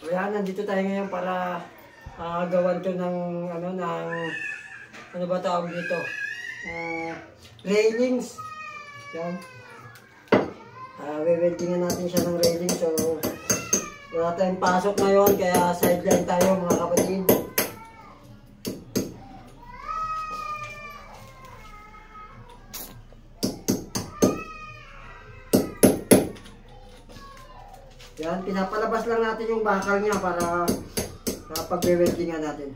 Kaya nandito tayo ngayon para gawan to ng ano ba tawag dito? Railings. Yan. We-weldingan natin siya ng railing. So wala tayong pasok ngayon kaya sideline tayo mga kapatid. Yan, pinapalabas lang natin yung bakal niya para pag-weldingan natin.